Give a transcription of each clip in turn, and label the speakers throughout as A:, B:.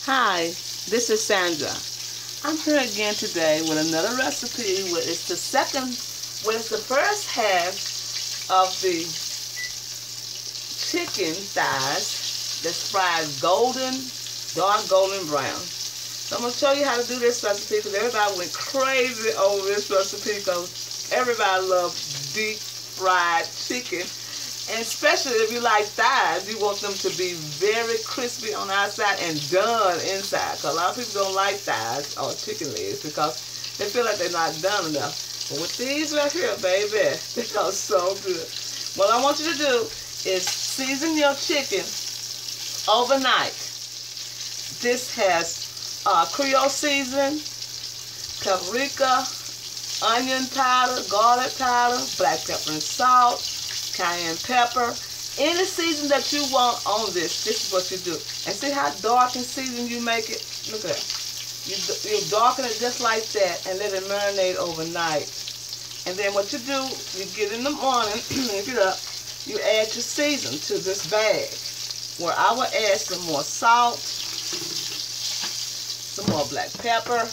A: Hi, this is Sandra. I'm here again today with another recipe where it's the first half of the chicken thighs that's fried dark golden brown. So I'm going to show you how to do this recipe because everybody went crazy over this recipe because everybody loves deep fried chicken. And especially if you like thighs, you want them to be very crispy on the outside and done inside. Because a lot of people don't like thighs or chicken legs because they feel like they're not done enough. But with these right here, baby, they are so good. What I want you to do is season your chicken overnight. This has Creole seasoning, paprika, onion powder, garlic powder, black pepper and salt, cayenne pepper, any season that you want on this. This is what you do. And see how dark and seasoned you make it? Look at that. You darken it just like that and let it marinate overnight. And then what you do, you get in the morning, pick it up, you add your season to this bag. Where I will add some more salt, some more black pepper,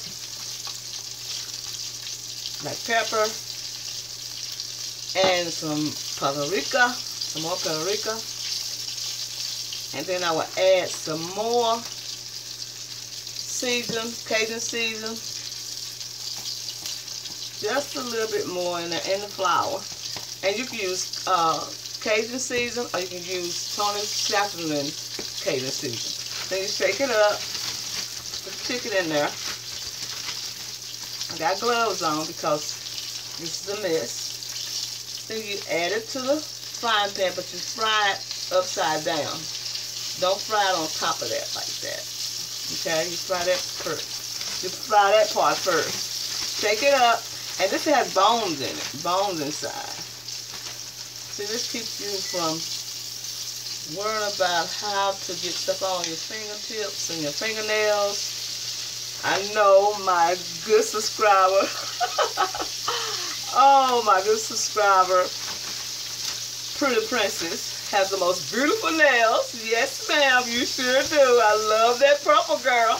A: and some more paprika, and then I will add some more Cajun season, just a little bit more in the flour, and you can use Cajun season or you can use Tony Chaplin Cajun season. Then you shake it up, put the chicken in there. I got gloves on because this is a mess. Then you add it to the frying pan, but you fry it upside down. Don't fry it on top of that like that. Okay, you fry that first. You fry that part first. Shake it up, and this has bones in it, bones inside. See, this keeps you from worrying about how to get stuff on your fingertips and your fingernails. I know my good subscriber. Oh, my good subscriber, Pretty Princess, has the most beautiful nails. Yes, ma'am, you sure do. I love that purple girl.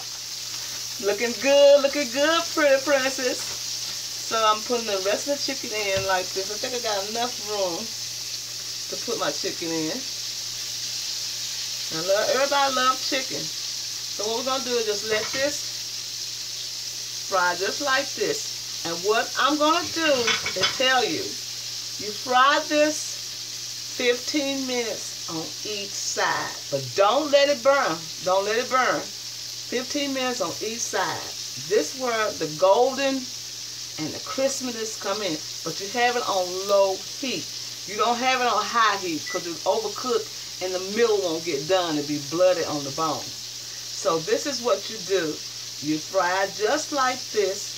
A: Looking good, Pretty Princess. So I'm putting the rest of the chicken in like this. I think I got enough room to put my chicken in. Everybody loves chicken. So what we're going to do is just let this fry just like this. And what I'm going to do is tell you, you fry this 15 minutes on each side. But don't let it burn. Don't let it burn. 15 minutes on each side. This is where the golden and the crispiness come in. But you have it on low heat. You don't have it on high heat because it's overcooked and the middle won't get done and be bloody on the bone. So this is what you do. You fry just like this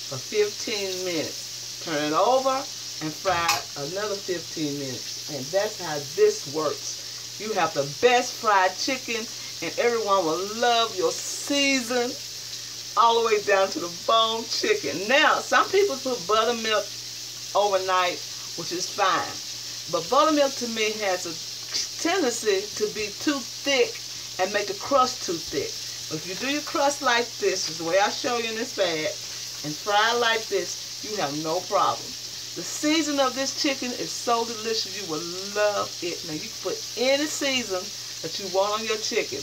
A: for 15 minutes. Turn it over and fry another 15 minutes. And that's how this works. You have the best fried chicken and everyone will love your season all the way down to the bone chicken. Now, some people put buttermilk overnight, which is fine. But buttermilk to me has a tendency to be too thick and make the crust too thick. But if you do your crust like this, is the way I show you in this bag, and fry it like this, you have no problem. The season of this chicken is so delicious, you will love it. Now you can put any season that you want on your chicken.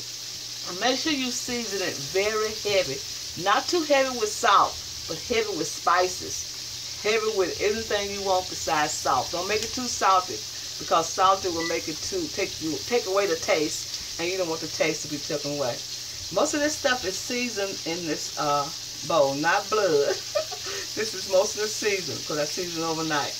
A: And make sure you season it very heavy. Not too heavy with salt, but heavy with spices. Heavy with anything you want besides salt. Don't make it too salty, because salty will make it take away the taste, and you don't want the taste to be taken away. Most of this stuff is seasoned in this bowl, not blood. This is most of the season because I seasoned overnight.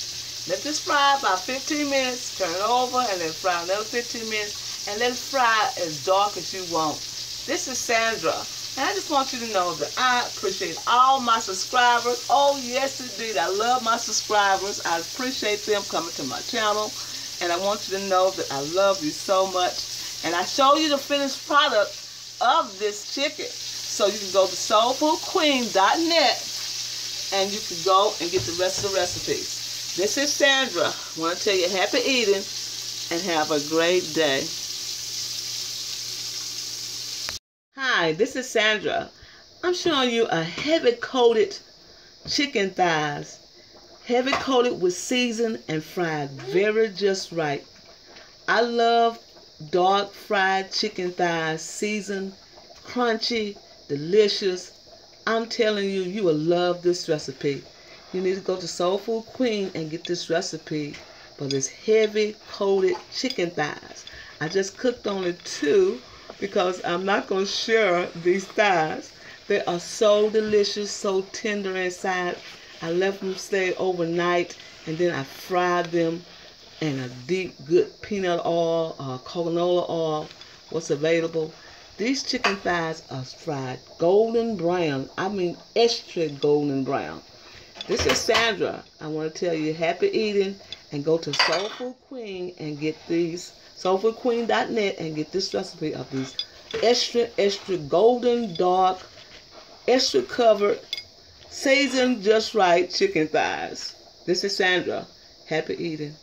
A: Let this fry about 15 minutes, turn it over, and then fry another 15 minutes, and let it fry as dark as you want. This is Sandra, and I just want you to know that I appreciate all my subscribers. Oh, yes, indeed. I love my subscribers. I appreciate them coming to my channel, and I want you to know that I love you so much. And I show you the finished product of this chicken. So you can go to soulfoodqueen.net and you can go and get the rest of the recipes. This is Sandra. I want to tell you happy eating and have a great day. Hi. Hi, this is Sandra. I'm showing you a heavy-coated chicken thighs. Heavy-coated with seasoned and fried very just right. I love dark fried chicken thighs, seasoned, crunchy, delicious. I'm telling you, you will love this recipe. You need to go to Soul Food Queen and get this recipe for this heavy-coated chicken thighs. I just cooked only 2 because I'm not going to share these thighs. They are so delicious, so tender inside. I left them stay overnight, and then I fried them in a deep, good peanut oil or canola oil, what's available. These chicken thighs are fried golden brown. I mean extra golden brown. This is Sandra. I want to tell you happy eating, and go to Soul Food Queen and get these, soulfoodqueen.net, and get this recipe of these extra golden dark, extra covered, seasoned just right chicken thighs. This is Sandra. Happy eating.